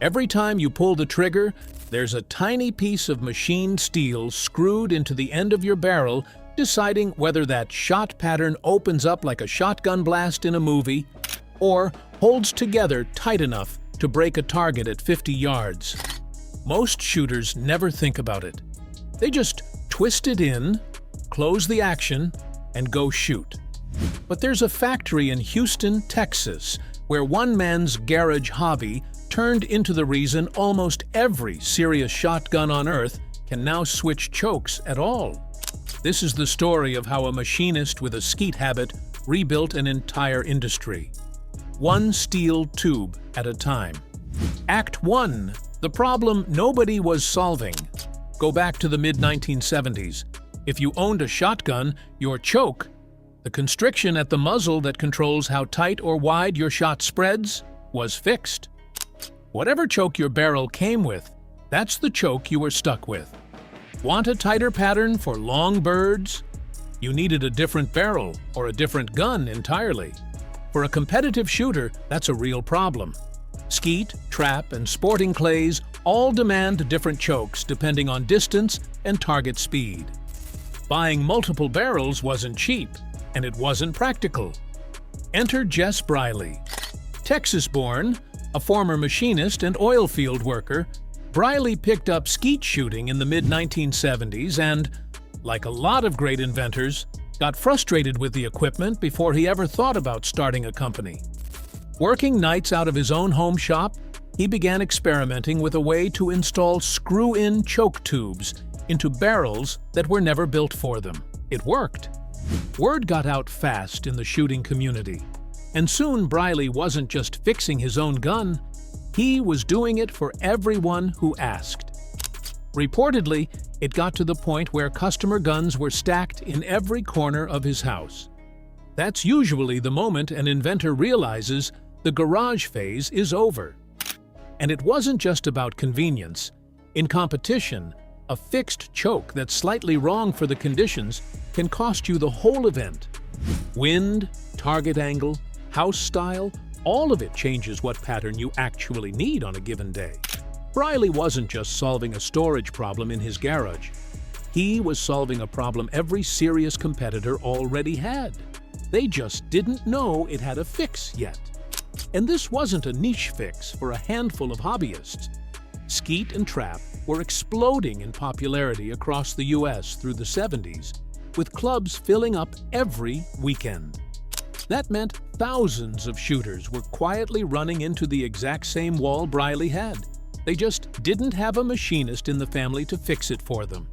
Every time you pull the trigger, there's a tiny piece of machined steel screwed into the end of your barrel, deciding whether that shot pattern opens up like a shotgun blast in a movie or holds together tight enough to break a target at 50 yards. Most shooters never think about it. They just twist it in, close the action, and go shoot. But there's a factory in Houston, Texas, where one man's garage hobby turned into the reason almost every serious shotgun on Earth can now switch chokes at all. This is the story of how a machinist with a skeet habit rebuilt an entire industry. One steel tube at a time. Act 1. The problem nobody was solving. Go back to the mid-1970s. If you owned a shotgun, your choke, the constriction at the muzzle that controls how tight or wide your shot spreads, was fixed. Whatever choke your barrel came with, that's the choke you were stuck with. Want a tighter pattern for long birds? You needed a different barrel or a different gun entirely. For a competitive shooter, that's a real problem. Skeet, trap, and sporting clays all demand different chokes depending on distance and target speed. Buying multiple barrels wasn't cheap, and it wasn't practical. Enter Jess Briley. Texas-born, a former machinist and oil field worker, Briley picked up skeet shooting in the mid-1970s and, like a lot of great inventors, got frustrated with the equipment before he ever thought about starting a company. Working nights out of his own home shop, he began experimenting with a way to install screw-in choke tubes into barrels that were never built for them. It worked. Word got out fast in the shooting community, and soon Briley wasn't just fixing his own gun, he was doing it for everyone who asked. Reportedly, it got to the point where customer guns were stacked in every corner of his house. That's usually the moment an inventor realizes the garage phase is over. And it wasn't just about convenience. In competition, a fixed choke that's slightly wrong for the conditions can cost you the whole event. Wind, target angle, house style, all of it changes what pattern you actually need on a given day. Briley wasn't just solving a storage problem in his garage. He was solving a problem every serious competitor already had. They just didn't know it had a fix yet. And this wasn't a niche fix for a handful of hobbyists. Skeet and trap were exploding in popularity across the US through the 70s, with clubs filling up every weekend. That meant thousands of shooters were quietly running into the exact same wall Briley had. They just didn't have a machinist in the family to fix it for them.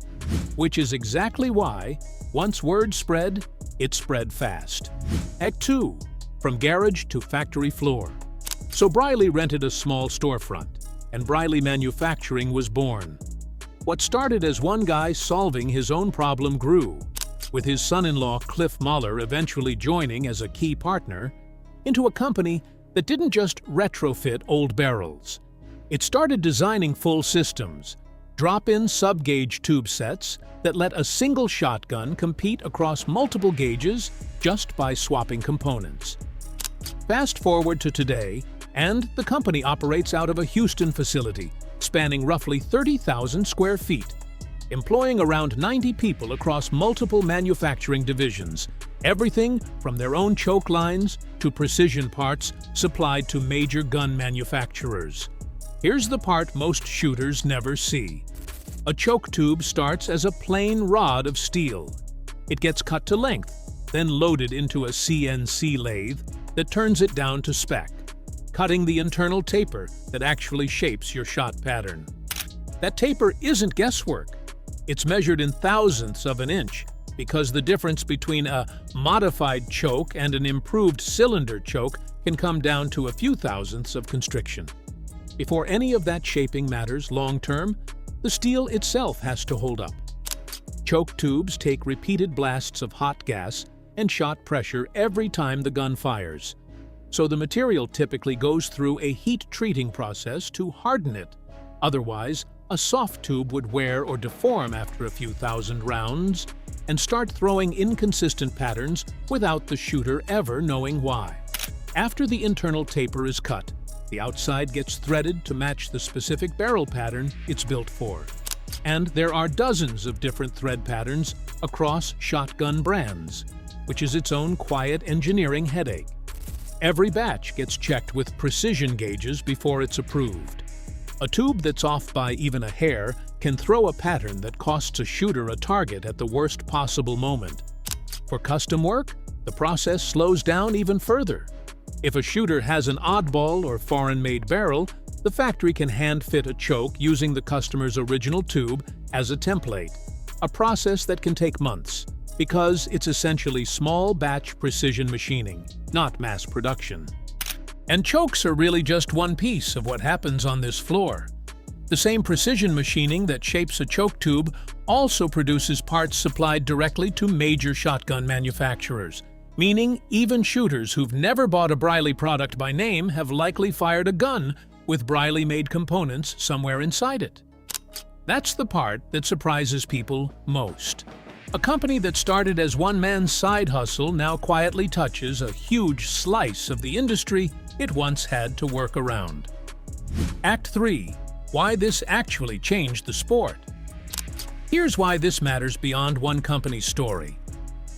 Which is exactly why, once word spread, it spread fast. Act 2. From garage to factory floor. So Briley rented a small storefront, and Briley Manufacturing was born. What started as one guy solving his own problem grew, with his son-in-law Cliff Mahler eventually joining as a key partner, into a company that didn't just retrofit old barrels. It started designing full systems, drop-in sub-gauge tube sets that let a single shotgun compete across multiple gauges just by swapping components. Fast forward to today, and the company operates out of a Houston facility spanning roughly 30,000 square feet, employing around 90 people across multiple manufacturing divisions, everything from their own choke lines to precision parts supplied to major gun manufacturers. Here's the part most shooters never see. A choke tube starts as a plain rod of steel. It gets cut to length, then loaded into a CNC lathe that turns it down to spec, cutting the internal taper that actually shapes your shot pattern. That taper isn't guesswork. It's measured in thousandths of an inch because the difference between a modified choke and an improved cylinder choke can come down to a few thousandths of constriction. Before any of that shaping matters long-term, the steel itself has to hold up. Choke tubes take repeated blasts of hot gas and shot pressure every time the gun fires, so the material typically goes through a heat-treating process to harden it. Otherwise, a soft tube would wear or deform after a few thousand rounds and start throwing inconsistent patterns without the shooter ever knowing why. After the internal taper is cut, The outside gets threaded to match the specific barrel pattern it's built for. And there are dozens of different thread patterns across shotgun brands, which is its own quiet engineering headache. Every batch gets checked with precision gauges before it's approved. A tube that's off by even a hair can throw a pattern that costs a shooter a target at the worst possible moment. For custom work, the process slows down even further. If a shooter has an oddball or foreign-made barrel, the factory can hand-fit a choke using the customer's original tube as a template, a process that can take months, because it's essentially small-batch precision machining, not mass production. And chokes are really just one piece of what happens on this floor. The same precision machining that shapes a choke tube also produces parts supplied directly to major shotgun manufacturers, meaning even shooters who've never bought a Briley product by name have likely fired a gun with Briley-made components somewhere inside it. That's the part that surprises people most. A company that started as one man's side hustle now quietly touches a huge slice of the industry it once had to work around. Act 3. Why this actually changed the sport. Here's why this matters beyond one company's story.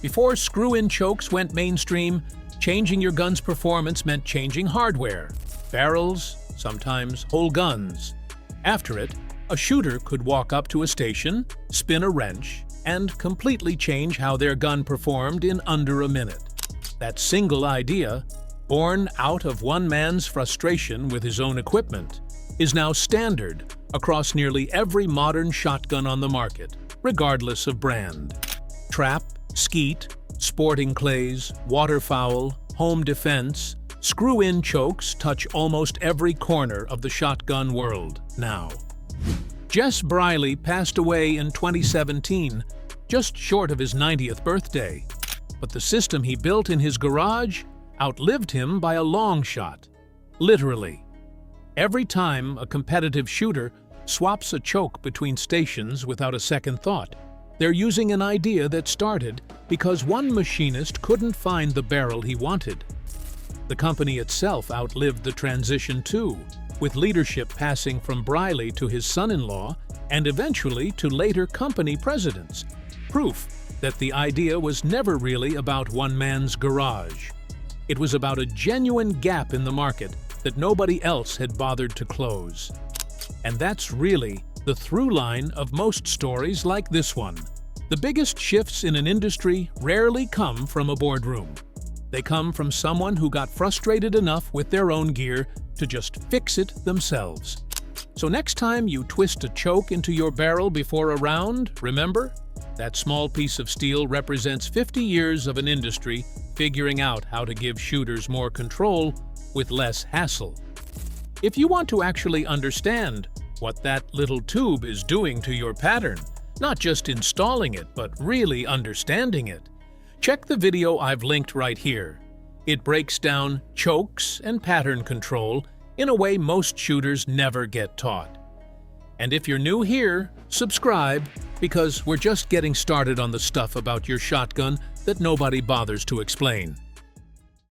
Before screw-in chokes went mainstream, changing your gun's performance meant changing hardware, barrels, sometimes whole guns. After it, a shooter could walk up to a station, spin a wrench, and completely change how their gun performed in under a minute. That single idea, born out of one man's frustration with his own equipment, is now standard across nearly every modern shotgun on the market, regardless of brand. Trap, skeet, sporting clays, waterfowl, home defense, screw-in chokes touch almost every corner of the shotgun world now. Jess Briley passed away in 2017, just short of his 90th birthday, but the system he built in his garage outlived him by a long shot. Literally. Every time a competitive shooter swaps a choke between stations without a second thought, they're using an idea that started because one machinist couldn't find the barrel he wanted. The company itself outlived the transition too, with leadership passing from Briley to his son-in-law and eventually to later company presidents. Proof that the idea was never really about one man's garage. It was about a genuine gap in the market that nobody else had bothered to close. And that's really the through line of most stories like this one. The biggest shifts in an industry rarely come from a boardroom. They come from someone who got frustrated enough with their own gear to just fix it themselves. So next time you twist a choke into your barrel before a round, remember, that small piece of steel represents 50 years of an industry figuring out how to give shooters more control with less hassle. If you want to actually understand what that little tube is doing to your pattern, not just installing it, but really understanding it, check the video I've linked right here. It breaks down chokes and pattern control in a way most shooters never get taught. And if you're new here, subscribe, because we're just getting started on the stuff about your shotgun that nobody bothers to explain.